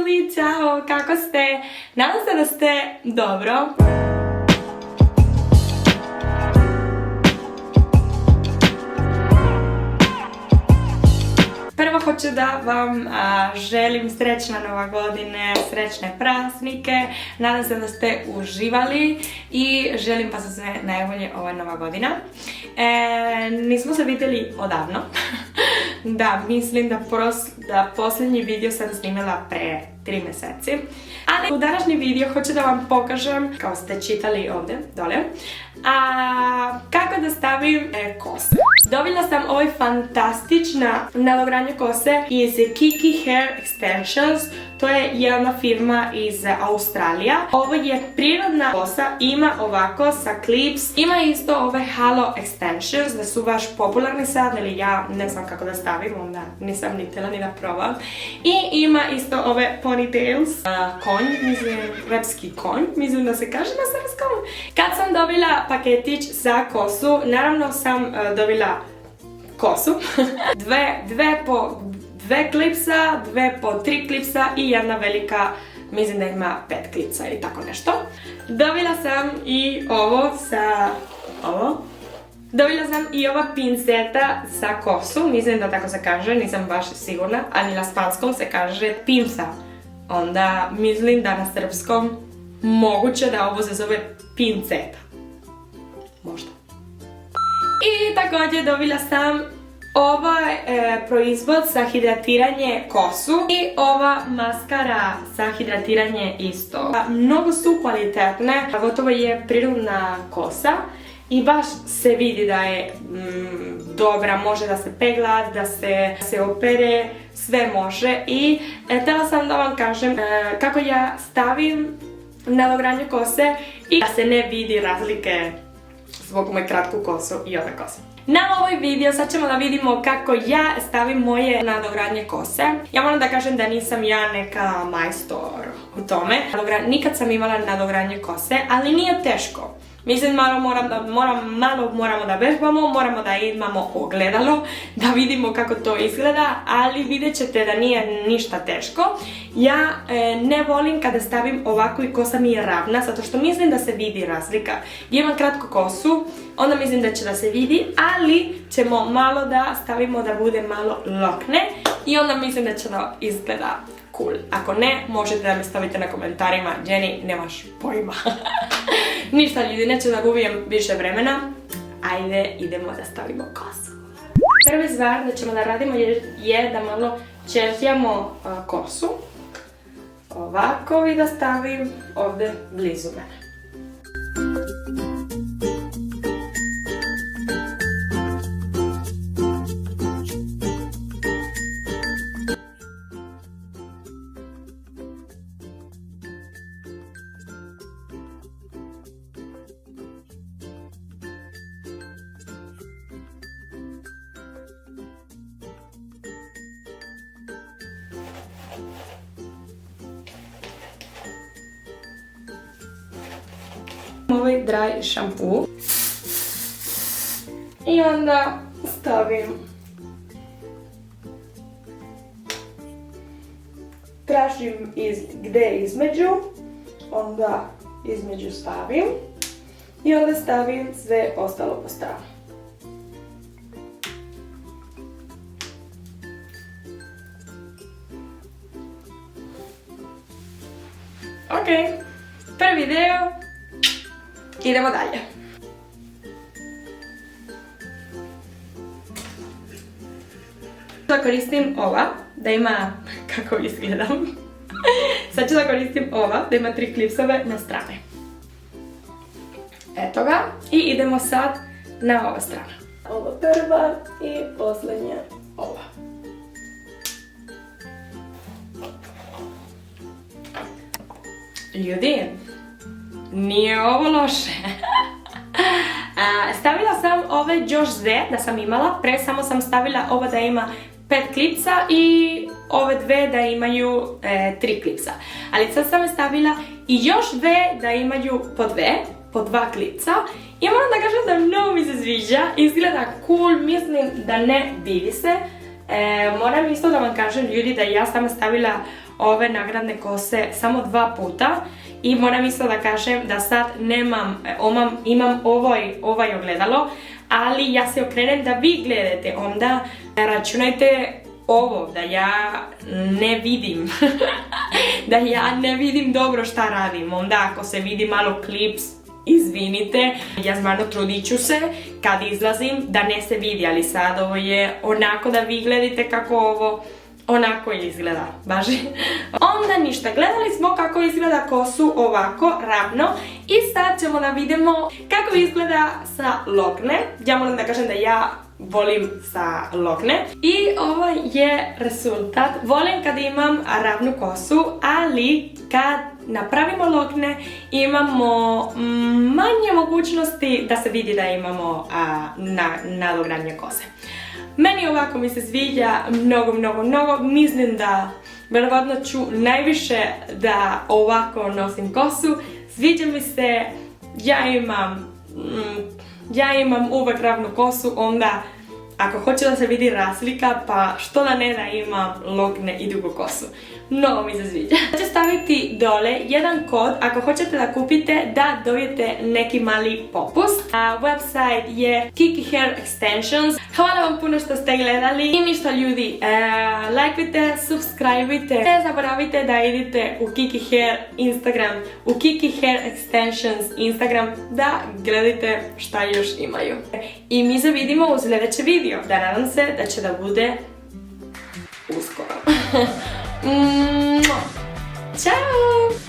ljudi, ćao, kako ste? Nadam se da ste dobro. Prvo hoću da vam želim srećna Nova godine, srećne praznike. Nadam se da ste uživali i želim vas sve najbolje ova Nova godina. Nismo se vidjeli odavno. Da, mislim da posljednji video sam snimila pre 3 mjeseci. Ali u današnji video hoću da vam pokažem, kao ste čitali ovdje, dole, kako da stavim kose. Dobila sam ovaj fantastična nadogradnja kose iz Kiki Hair Extensions. To je jedna firma iz Australija. Ovo je prirodna kosa, ima ovako sa clips. Ima isto ove Halo Extensions, da su baš popularni sad, ali ja ne znam kako da stavim, onda nisam ni htjela ni da probam. I ima isto ove ponytails, konj, mislim, repski konj, mislim da se kaže na srpskom. Kad sam dobila paketić za kosu, naravno sam dobila kosu, dve klipsa, 2 po 3 klipsa i jedna velika, mislim da ima 5 klipsa ili tako nešto. Dobila sam i ovo sa Dobila sam i ova pinceta za kosu, mislim da tako se kaže, nisam baš sigurna, ali na španskom se kaže pinza. Onda mislim da na srpskom moguće da ovo se zove pinceta. Možda. I također dobila sam ovaj proizvod za hidratiranje kosu i ova maskara za hidratiranje isto. Mnogo su kvalitetne, gotovo je prirodna kosa i baš se vidi da je dobra, može da se pegla, da se opere, sve može. I htjela sam da vam kažem kako ja stavim nadogradnju kose i da se ne vidi razlike zbog moje kratku kosu i ove kose. Na ovoj video sad ćemo da vidimo kako ja stavim moje nadogradnje kose. Ja moram da kažem da nisam ja neka majstor u tome. Nikad sam imala nadogradnje kose, ali nije teško. Mislim, moramo da vežbamo, moramo da imamo ogledalo, da vidimo kako to izgleda, ali vidjet ćete da nije ništa teško. Ja ne volim kada stavim ovako i kosa mi je ravna, zato što mislim da se vidi razlika. Imam kratku kosu, onda mislim da će da se vidi, ali ćemo malo da stavimo da bude malo lokne i onda mislim da će da izgleda cool. Ako ne, možete da mi stavite na komentarima, Jenny, nemaš pojma. Ništa ljudi, neću da gubim više vremena. Ajde, idemo da stavimo kosu. Prvi stvar da ćemo da radimo je da malo češljamo kosu. Ovako i da stavim ovdje blizu mene. Ovaj dry šampu i onda stavim, tražim gdje je između, onda između stavim i onda stavim sve ostalo po stranu. Ok, prvi deo. Idemo dalje. Sad koristim ova, da ima, kako izgledam. Sad ću da koristim ova, da ima 3 klipsove na strane. Eto ga. I idemo sad na ovu stranu. Ovo prva i posljednja ova. Ljudi, nije ovo loše. Stavila sam ove još Z da sam imala, pre samo sam stavila ovo da ima 5 klipsa i ove dve da imaju 3 klipsa. Ali sad sam stavila i još dve da imaju po 2 klipsa. I moram da kažem da mnogo mi se sviđa, izgleda cool, mislim da ne vidi se. Moram isto da vam kažem ljudi da ja sam stavila ove nagradne kose samo 2 puta i moram isto da kažem da sad imam ovaj ogledalo, ali ja se okrenem da vi gledate, onda računajte ovo, da ja ne vidim, da ja ne vidim dobro šta radim, onda ako se vidi malo klips, izvinite, ja stvarno trudit ću se kad izlazim da ne se vidi, ali sad ovo je onako da vi gledate kako ovo onako izgleda, baži. Onda ništa, gledali smo kako izgleda kosu ovako, ravno, i sad ćemo da vidimo kako izgleda sa lokne. Ja moram da kažem da ja volim sa lokne. I ovo je rezultat. Volim kad imam ravnu kosu, ali kad napravimo lokne imamo manje mogućnosti da se vidi da imamo nadogradnje kose. Meni ovako mi se sviđa mnogo, mislim da verovatno ću najviše da ovako nosim kosu. Sviđa mi se, ja imam uvek ravnu kosu, onda ako hoću da se vidi razlika, pa što da ne da imam lokne i dugu kosu. Mnogo mi se sviđa. Ja ću staviti dole jedan kod ako hoćete da kupite da dobijete neki mali popust. Website je Kiki Hair Extensions. Hvala vam puno što ste gledali i ništa ljudi, lajkujte, subscribeujte, ne zaboravite da idete u Kiki Hair Instagram, u Kiki Hair Extensions Instagram da gledate šta još imaju. I mi se vidimo u sljedeće video, da nadam se da će da bude uskoro. Ciao!